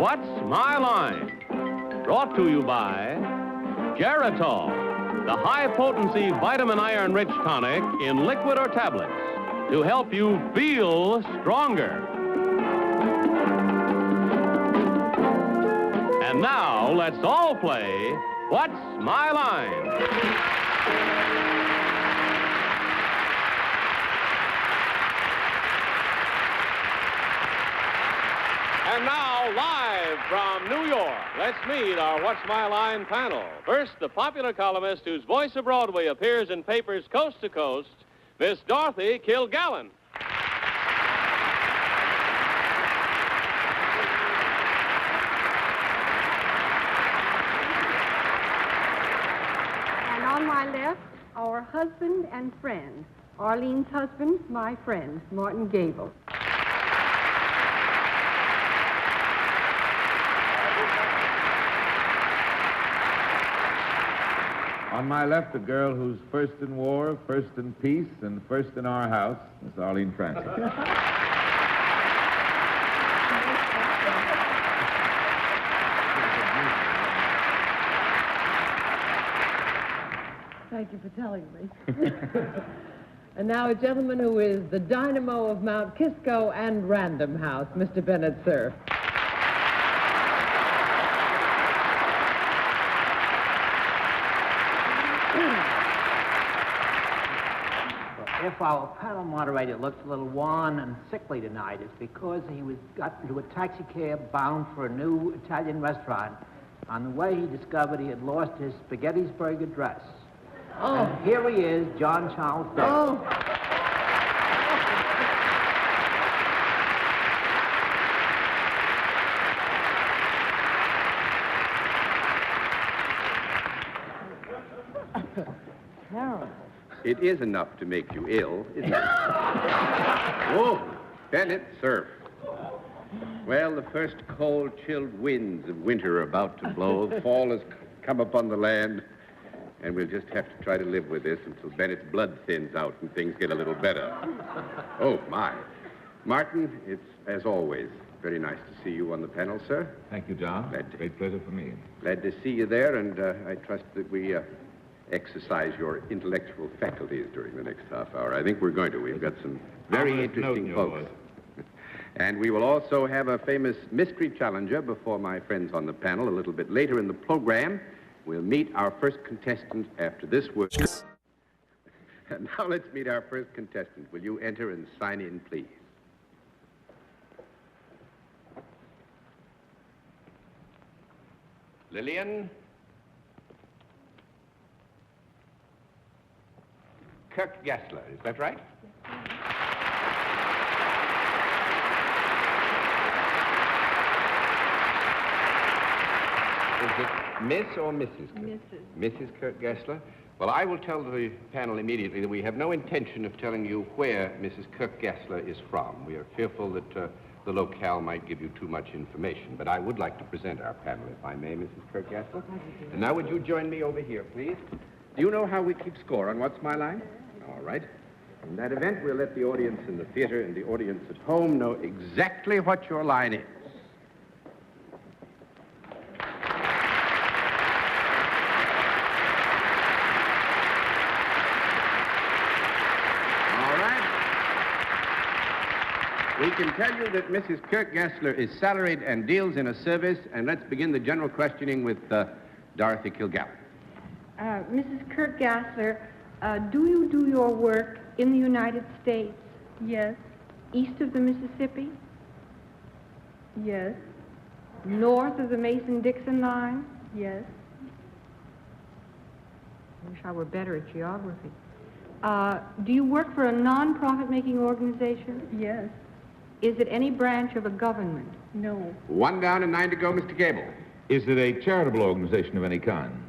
What's My Line? Brought to you by Geritol, the high-potency vitamin iron-rich tonic in liquid or tablets to help you feel stronger. And now, let's all play What's My Line? And now, live from New York, let's meet our What's My Line panel. First, the popular columnist whose voice of Broadway appears in papers coast to coast, Miss Dorothy Kilgallen. And on my left, our husband and friend, Arlene's husband, my friend, Martin Gabel. On my left, a girl who's first in war, first in peace, and first in our house, Miss Arlene Francis. Thank you for telling me. And now a gentleman who is the dynamo of Mount Kisco and Random House, Mr. Bennett, Cerf. If our panel moderator looks a little wan and sickly tonight, it's because he got into a taxi cab bound for a new Italian restaurant. On the way, he discovered he had lost his Spaghettisburg address. Oh. And here he is, John Charles Day. Oh. Terrible. It is enough to make you ill, isn't it? Oh, Bennett, Cerf. Well, the first cold, chilled winds of winter are about to blow. Fall has come upon the land, and we'll just have to try to live with this until Bennett's blood thins out and things get a little better. Oh, my. Martin, it's, as always, very nice to see you on the panel, sir. Thank you, John. Great pleasure for me. Glad to see you there, and I trust that we exercise your intellectual faculties during the next half hour. I think we're going to. We've got some very interesting folks. And we will also have a famous mystery challenger before my friends on the panel a little bit later in the program. We'll meet our first contestant after this word. And now let's meet our first contestant. Will you enter and sign in, please? Lillian? Kirk Gessler, is that right? Is it Miss or Mrs. Kirk? Mrs. Kirk Gessler? Well, I will tell the panel immediately that we have no intention of telling you where Mrs. Kirk Gessler is from. We are fearful that the locale might give you too much information. But I would like to present our panel, if I may, Mrs. Kirk Gessler. And now would you join me over here, please? Do you know how we keep score on What's My Line? All right. In that event, we'll let the audience in the theater and the audience at home know exactly what your line is. All right. We can tell you that Mrs. Kirk Gessler is salaried and deals in a service, and let's begin the general questioning with Dorothy Kilgallen. Mrs. Kirk Gessler, do you do your work in the United States? Yes. East of the Mississippi? Yes. North of the Mason-Dixon line? Yes. I wish I were better at geography. Do you work for a non-profit-making organization? Yes. Is it any branch of a government? No. 1 down and 9 to go, Mr. Gabel. Is it a charitable organization of any kind?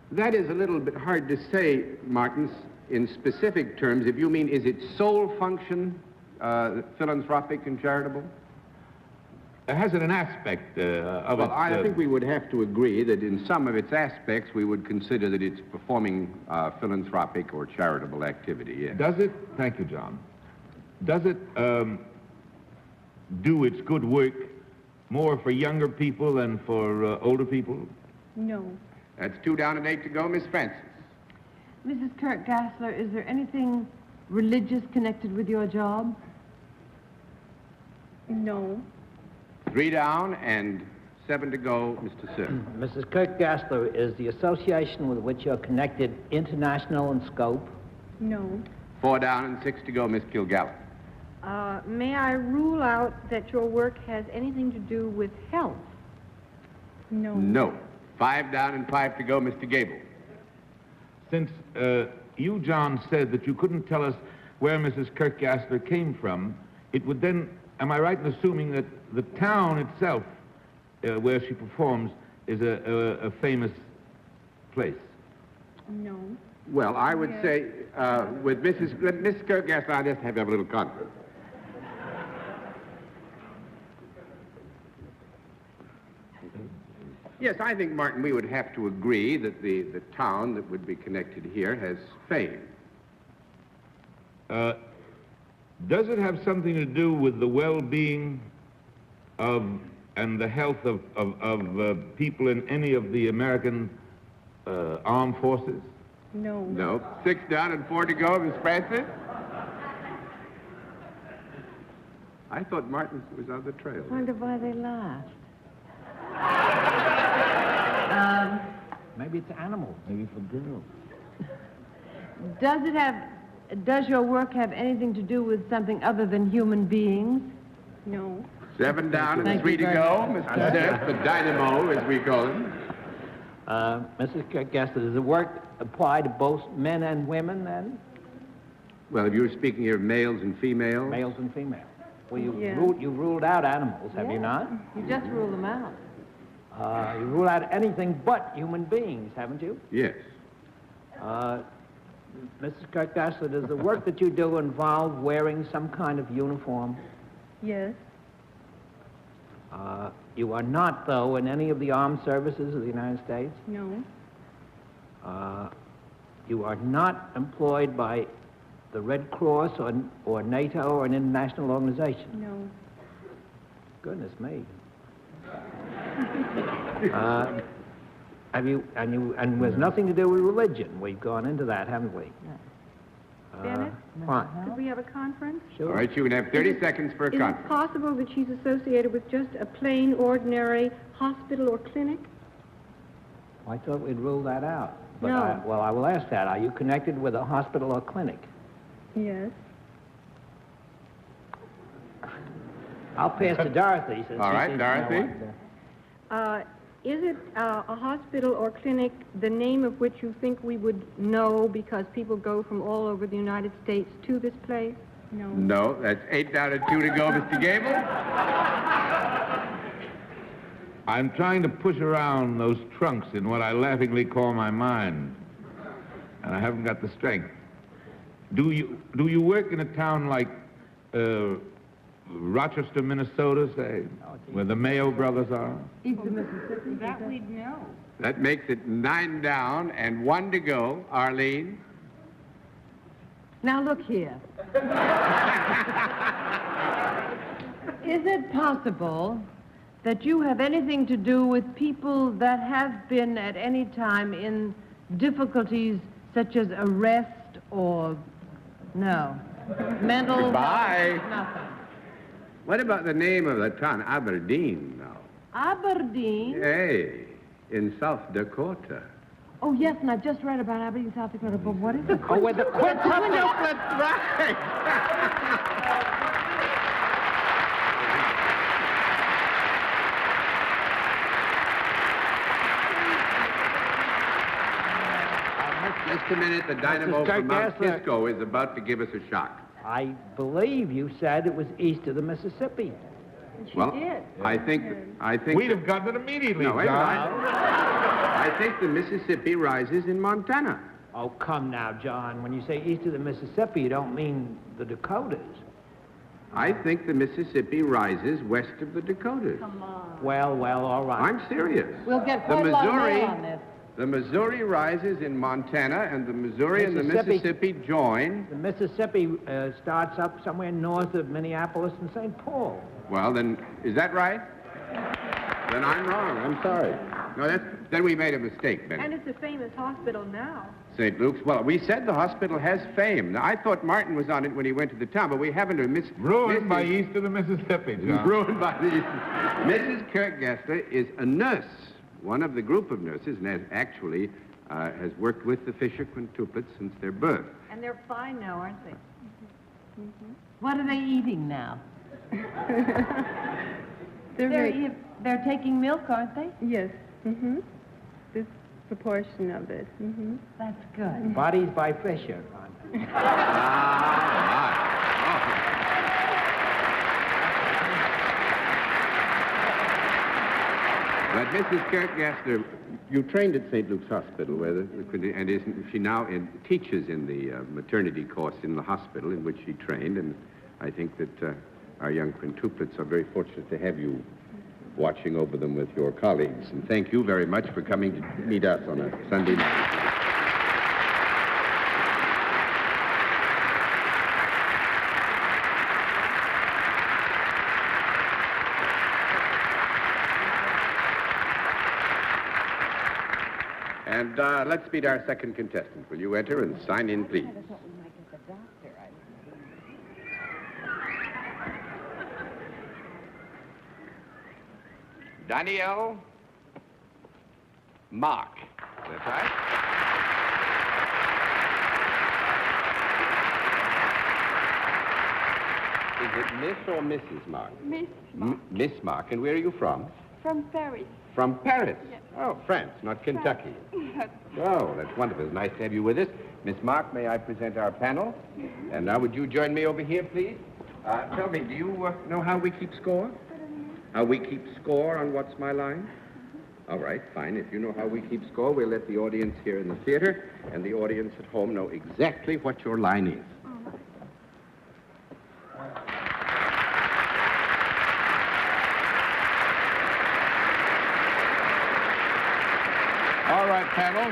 That is a little bit hard to say, Martin, in specific terms. If you mean, is its sole function philanthropic and charitable? Has it an aspect of well, I think we would have to agree that in some of its aspects, we would consider that it's performing philanthropic or charitable activity, yes. Does it, thank you, John, does it do its good work more for younger people than for older people? No. That's 2 down and 8 to go, Miss Francis. Mrs. Kirk-Gassler, is there anything religious connected with your job? No. 3 down and 7 to go, Mr. Cerf. Mrs. Kirk-Gassler, is the association with which you're connected international in scope? No. 4 down and 6 to go, Miss Kilgallen. May I rule out that your work has anything to do with health? No. No. 5 down and 5 to go, Mr. Gabel. Since you, John, said that you couldn't tell us where Mrs. Kirk-Gassler came from, it would then, am I right in assuming that the town itself where she performs is a famous place? No. Well, I would say, with Miss Kirk-Gassler, I'll just have a little conference. Yes, I think, Martin, we would have to agree that the town that would be connected here has fame. Does it have something to do with the well-being of and the health of people in any of the American armed forces? No. No. 6 down and 4 to go, Miss Francis. I thought Martin was on the trail. Wonder why they laughed. Maybe it's animals. Maybe for girls. Does your work have anything to do with something other than human beings? No. 7 down and Thank 3 you to very go, much. Mr. Cerf, the dynamo, as we call him. Mrs. Kirk-Gassler, does the work apply to both men and women, then? Well, if you were speaking here of males and females. Males and females. Well, you Yeah. ruled out animals, have you not? You just rule them out. You ruled out anything but human beings, haven't you? Yes. Mrs. Kirk-Gassler, does the work that you do involve wearing some kind of uniform? Yes. You are not, though, in any of the armed services of the United States? No. You are not employed by the Red Cross or NATO or an international organization? No. Goodness me. And there's nothing to do with religion. We've gone into that, haven't we? Bennett? Fine. Could we have a conference? All right, you can have 30 seconds for a Is it conference. possible that she's associated with just a plain, ordinary hospital or clinic? I thought we'd rule that out. But No. I will ask that. Are you connected with a hospital or clinic? Yes. I'll pass to Dorothy. Since All she right, seems to know Dorothy. what Is it a hospital or clinic, the name of which you think we would know because people go from all over the United States to this place? No. No, that's 8 down and 2 to go, Mr. Gabel. I'm trying to push around those trunks in what I laughingly call my mind, and I haven't got the strength. Do you work in a town like Rochester, Minnesota, say, where the Mayo brothers are? East of Mississippi. That we'd know. That makes it 9 down and 1 to go. Arlene. Now look here. Is it possible that you have anything to do with people that have been at any time in difficulties such as arrest or no? Mental Goodbye. nothing. What about the name of the town? Aberdeen, now. Aberdeen? Hey, in South Dakota. Oh, yes, and I've just read about Aberdeen, South Dakota, but what is it? Oh, with the quick That's right. Just a minute, the dynamo Mrs. from Mount Kirk-Gassler. Kisco is about to give us a shock. I believe you said it was east of the Mississippi. She Well, did. I think We'd have gotten it immediately, No, wait a John. minute. I think the Mississippi rises in Montana. Oh, come now, John. When you say east of the Mississippi, you don't mean the Dakotas. I think the Mississippi rises west of the Dakotas. Well, all right. I'm serious. We'll get The quite a lot of Missouri, mail on this. The Missouri rises in Montana, and the Missouri and the Mississippi join. The Mississippi starts up somewhere north of Minneapolis and St. Paul. Well, then, is that right? Then I'm wrong. I'm sorry. No, then we made a mistake, Bennett. And it's a famous hospital now. St. Luke's. Well, we said the hospital has fame. Now, I thought Martin was on it when he went to the town, but we haven't. Ruined by east of the Mississippi, John. Ruined by the east. Mrs. Kirkgessler is a nurse, one of the group of nurses, and has worked with the Fisher quintuplets since their birth. And they're fine now, aren't they? Mm-hmm. What are they eating now? They're taking milk, aren't they? Yes. Mm-hmm. This proportion of it. Mm-hmm. That's good. Bodies by Fisher. But Mrs. Kirkgessler, you trained at St. Luke's Hospital, and she now teaches in the maternity course in the hospital in which she trained, and I think that our young quintuplets are very fortunate to have you watching over them with your colleagues. And thank you very much for coming to meet us on a Sunday night. And let's meet our second contestant. Will you enter and sign in, please? Danielle Mark. That's right. Is it Miss or Mrs. Mark? Miss Mark. Miss Mark. And where are you from? From Paris. From Paris? Yes. Oh, France, not Kentucky. Oh, that's wonderful. It's nice to have you with us. Miss Mark, may I present our panel? And now would you join me over here, please? Tell me, do you know how we keep score? How we keep score on What's My Line? All right, fine. If you know how we keep score, we'll let the audience here in the theater and the audience at home know exactly what your line is. All right, panel.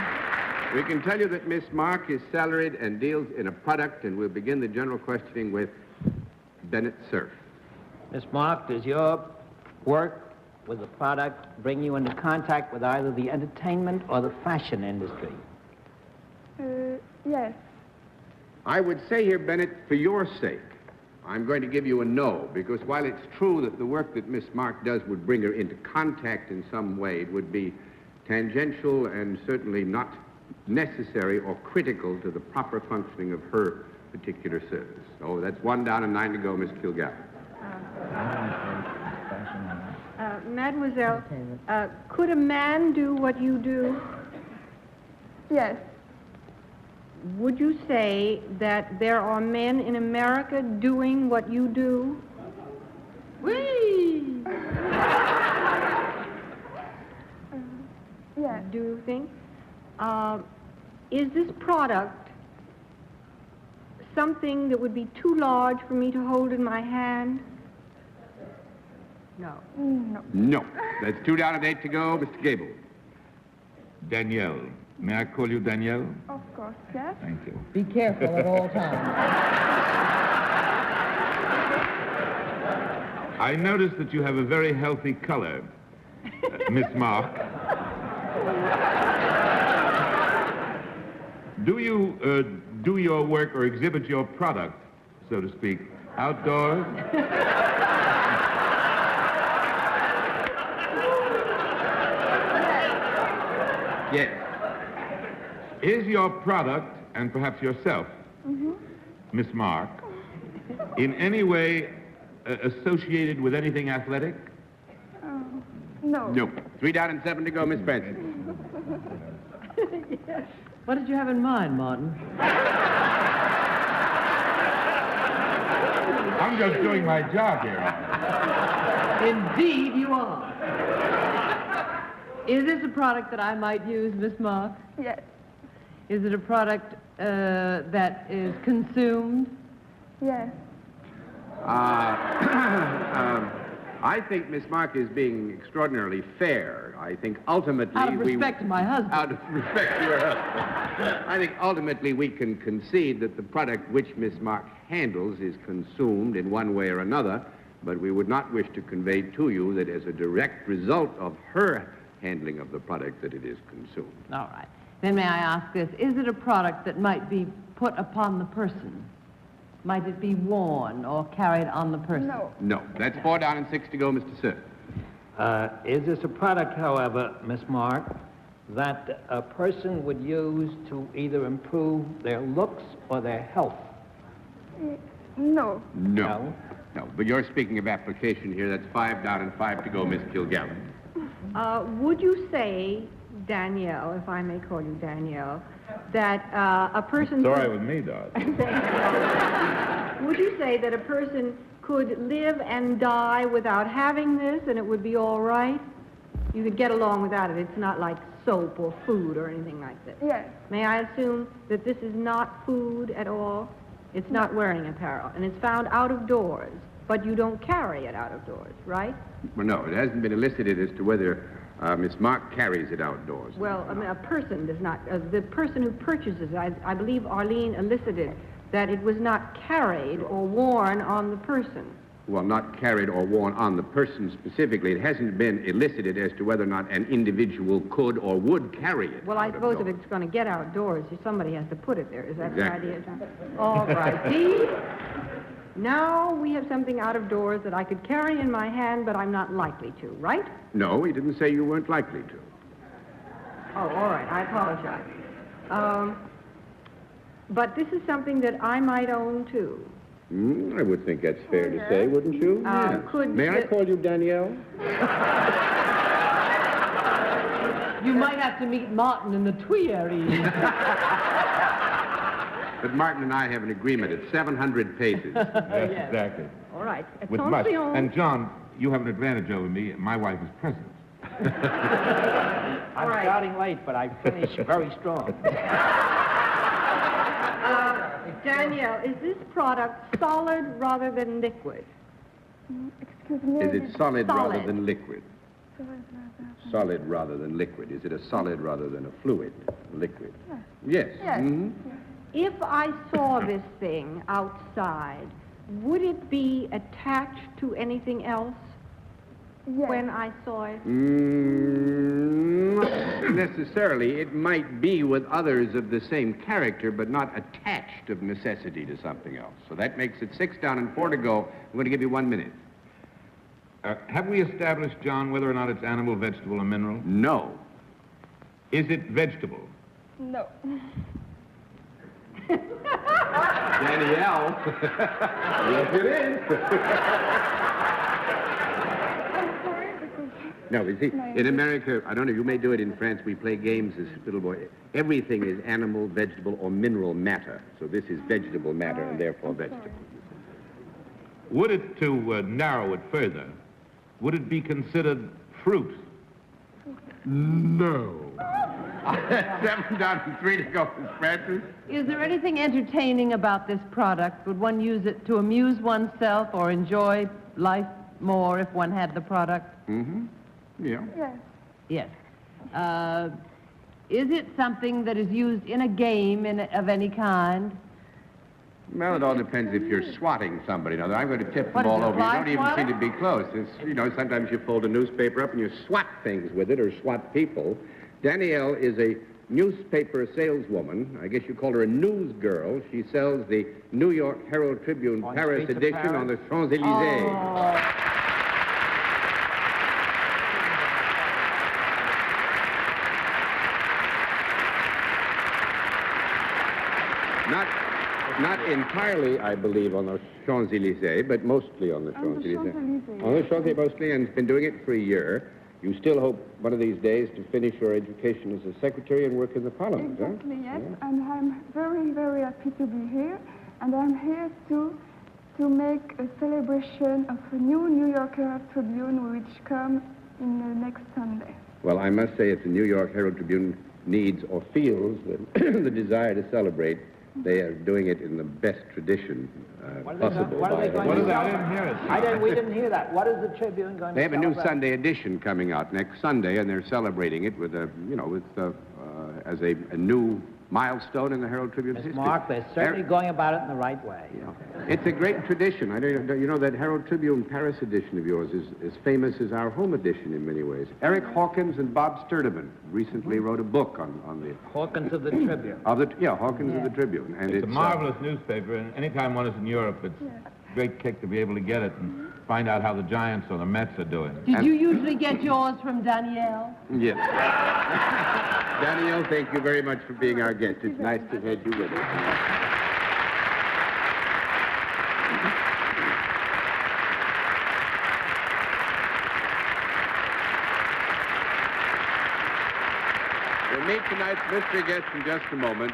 We can tell you that Miss Mark is salaried and deals in a product, and we'll begin the general questioning with Bennett Cerf. Miss Mark, does your work with the product bring you into contact with either the entertainment or the fashion industry? Yes. I would say here, Bennett, for your sake, I'm going to give you a no, because while it's true that the work that Miss Mark does would bring her into contact in some way, it would be tangential and certainly not necessary or critical to the proper functioning of her particular service. So that's 1 down and 9 to go, Miss Kilgallen. Mademoiselle, could a man do what you do? Yes. Would you say that there are men in America doing what you do? Whee! Yes. Do you think? Is this product something that would be too large for me to hold in my hand? No. No. No. That's 2 down and 8 to go, Mr. Gabel. Danielle. May I call you Danielle? Of course, yes. Thank you. Be careful at all times. I notice that you have a very healthy color, Miss Mark. Do you do your work or exhibit your product, so to speak, outdoors? Yes. Is your product, and perhaps yourself, Miss Mark, in any way associated with anything athletic? No. No. 3 down and 7 to go, Miss Francis. Yes. What did you have in mind, Martin? I'm just doing my job here. Indeed you are. Is this a product that I might use, Miss Mark? Yes. Is it a product that is consumed? Yes. I think Miss Mark is being extraordinarily fair. I think ultimately Out of respect to my husband. Out of respect to your husband. I think ultimately we can concede that the product which Miss Mark handles is consumed in one way or another, but we would not wish to convey to you that as a direct result of her handling of the product that it is consumed. All right. Then may I ask this, is it a product that might be put upon the person? Might it be worn or carried on the person? No. That's 4 down and 6 to go, Mr. Cerf. Is this a product, however, Miss Mark, that a person would use to either improve their looks or their health? No. No, but you're speaking of application here. That's 5 down and 5 to go, Miss Kilgallen. Would you say, Danielle, if I may call you Danielle, that a person... It's all right with me, Dorothy. Would you say that a person could live and die without having this and it would be all right? You could get along without it. It's not like soap or food or anything like that. Yes. May I assume that this is not food at all? It's not wearing apparel, and it's found out of doors, but you don't carry it out of doors, right? Well, no, it hasn't been elicited as to whether Miss Mark carries it outdoors. Well, I mean, a person does not. The person who purchases it, I believe Arlene elicited that it was not carried or worn on the person. Well, not carried or worn on the person specifically. It hasn't been elicited as to whether or not an individual could or would carry it. Well, I suppose if it's going to get outdoors, somebody has to put it there. Is that the idea, John? All right. See? Now we have something out of doors that I could carry in my hand, but I'm not likely to, right? No, he didn't say you weren't likely to. Oh, all right. I apologize. But this is something that I might own, too. I would think that's fair to say, wouldn't you? Yes. May I call you Danielle? You might have to meet Martin in the Tuileries. But Martin and I have an agreement at 700 paces. Yes, exactly. All right. With much. And, John, you have an advantage over me. My wife is present. I'm starting late, but I finish very strong. Danielle, is this product solid rather than liquid? Excuse me. Is it solid rather than liquid? Solid. Solid rather than liquid. Is it a solid rather than a fluid? Liquid. Yes. Yes. Mm-hmm. If I saw this thing outside, would it be attached to anything else when I saw it? Not necessarily. It might be with others of the same character, but not attached of necessity to something else. So that makes it 6 down and 4 to go. I'm going to give you 1 minute. Have we established, John, whether or not it's animal, vegetable, or mineral? No. Is it vegetable? No. Danielle. Yes, it is. No, you see, in America, I don't know, you may do it in France, we play games as little boy. Everything is animal, vegetable, or mineral matter. So this is vegetable matter and therefore vegetable. Would it, to narrow it further, would it be considered fruit? No. 7 down and 3 to go, Miss Francis. Is there anything entertaining about this product? Would one use it to amuse oneself or enjoy life more if one had the product? Mm-hmm. Yeah. Yes. Yes. Is it something that is used in a game of any kind? Well, it all depends if you're swatting somebody. Now, I'm going to tip the What is ball it, over. You fly don't even swatter? seem to be close. It's, sometimes you fold a newspaper up and you swat things with it or swat people. Danielle is a newspaper saleswoman. I guess you call her a news girl. She sells the New York Herald Tribune On Paris streets of edition Paris? on the Champs-Élysées. Not entirely, I believe, on the Champs-Élysées, but mostly on the Champs-Élysées. On the Champs-Élysées mostly, and has been doing it for a year. You still hope one of these days to finish your education as a secretary and work in the Parliament, Exactly, huh? yes. And I'm very, very happy to be here. And I'm here to make a celebration of a new New York Herald Tribune which comes in the next Sunday. Well, I must say if the New York Herald Tribune needs or feels the desire to celebrate, They are doing it in the best tradition possible. What are they going What to is that? I celebrate? didn't hear it. We didn't hear that. What is the Tribune going to They have a new celebrate? Sunday edition coming out next Sunday, and they're celebrating it with as a new milestone in the Herald Tribune's Miss history. Mark, they're certainly going about it in the right way. It's a great tradition. You know that Herald Tribune Paris edition of yours is as famous as our home edition in many ways. Eric Hawkins and Bob Sturtevant recently wrote a book on the... Hawkins of the Tribune. Hawkins of the Tribune. And It's a marvelous newspaper, and anytime one is in Europe, it's a great kick to be able to get it and find out how the Giants or the Mets are doing. Did you usually get yours from Danielle? Yes. Danielle, thank you very much for being our guest. It's nice to have you with us. We'll meet tonight's mystery guest in just a moment,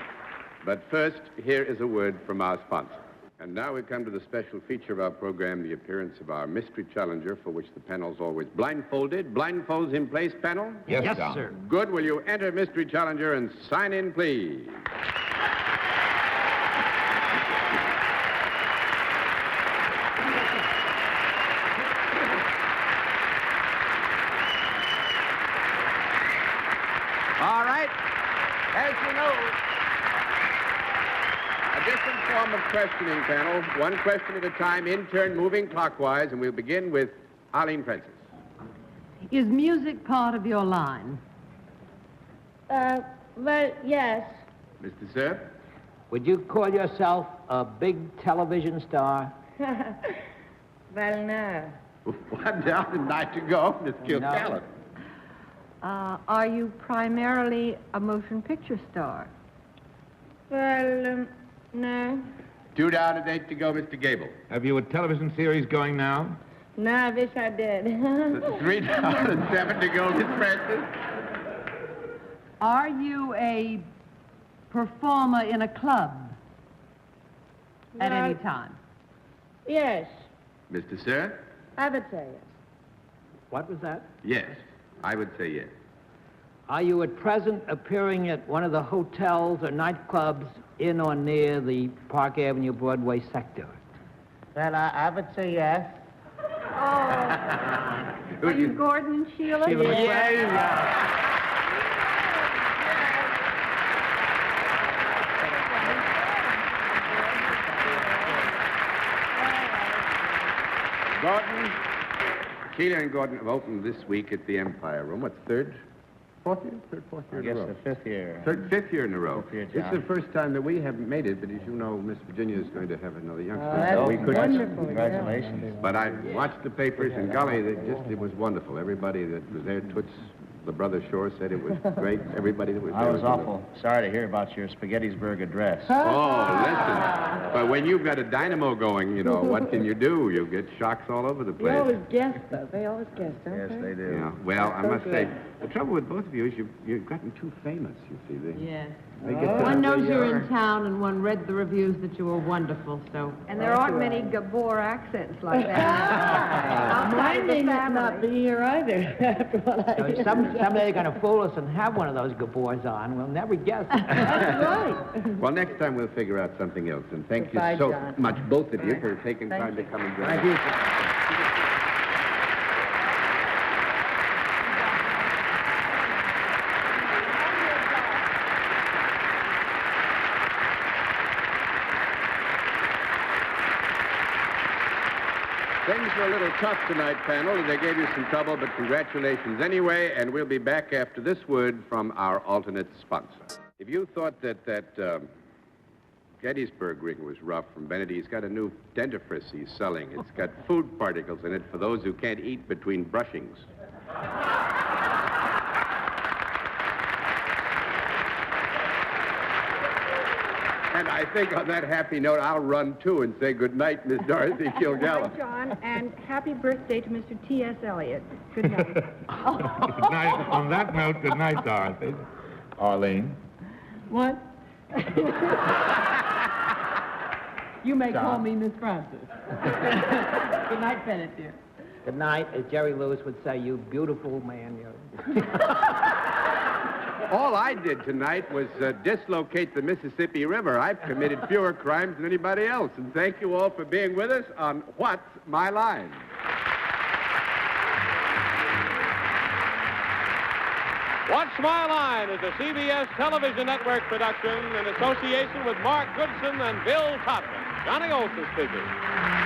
but first, here is a word from our sponsor. And now we come to the special feature of our program, the appearance of our mystery challenger, for which the panel's always blindfolded. Blindfolds in place, panel? Yes, Yes, sir. Good. Will you enter mystery challenger and sign in, please? All right. As you know, a different form of questioning, panel. One question at a time, in turn, moving clockwise, and we'll begin with Arlene Francis. Is music part of your line? Well, yes. Mr. Cerf? Would you call yourself a big television star? Well, no. One down and night to go, Miss Kilgallen. Are you primarily a motion picture star? Well, no. Two down and 8 to go, Mr. Gabel. Have you a television series going now? No, I wish I did. 3 down and 7 to go, Miss Francis. Are you a performer in a club at any time? Yes, Mr. Cerf? I would say yes. What was that? Yes. I would say yes. Are you at present appearing at one of the hotels or nightclubs in or near the Park Avenue Broadway sector? Well, I would say yes. Are you Gordon and Sheila? Sheila MacRae? Gordon, Sheila and Gordon have opened this week at the Empire Room. What's fourth year in a row? the fifth year. Fifth year in a row. Fifth year, It's John. the first time that we haven't made it, but as you know, Miss Virginia is going to have another youngster. that's we could wonderful, Congratulations. But I watched the papers, and golly, it was wonderful. Everybody that was there, Toots, the brother Shore, said it was great. Everybody that was there. I was awful sorry to hear about your Spaghettisburg address. Oh, listen. But when you've got a dynamo going, you know, what can you do? You get shocks all over the They place. always guess, though. They always guess, don't Yes, they do. Yeah. Well, I must say, good. the trouble with both of you is you've gotten too famous, you see. Yes. They get to- One knows you're in town, and one read the reviews that you were wonderful, so... And there aren't many Gabor accents like that. Mine may family. not be here either, after what I So hear. someday they're going to fool us and have one of those Gabors on. We'll never guess. That's right. Well, next time we'll figure out something else. And thank you Goodbye, so John. much, both of you, for taking Thank time to you. come and join Thank us. you. Things were a little tough tonight, panel, and they gave you some trouble, but congratulations anyway, and we'll be back after this word from our alternate sponsor. If you thought that Gettysburg ring was rough from Bennett, he's got a new dentifrice he's selling. It's got food particles in it for those who can't eat between brushings. And I think on that happy note, I'll run, too, and say good night, Miss Dorothy Kilgallen. Hi, John, and happy birthday to Mr. T.S. Eliot. Good night. Good night. On that note, good night, Dorothy. Arlene. What? You may call me Miss Francis. Good night, Bennett, dear. Good night. As Jerry Lewis would say, you beautiful man. All I did tonight was dislocate the Mississippi River. I've committed fewer crimes than anybody else. And thank you all for being with us on What's My Line? What's My Line is a CBS television network production in association with Mark Goodson and Bill Todman. Johnny Olson speaking.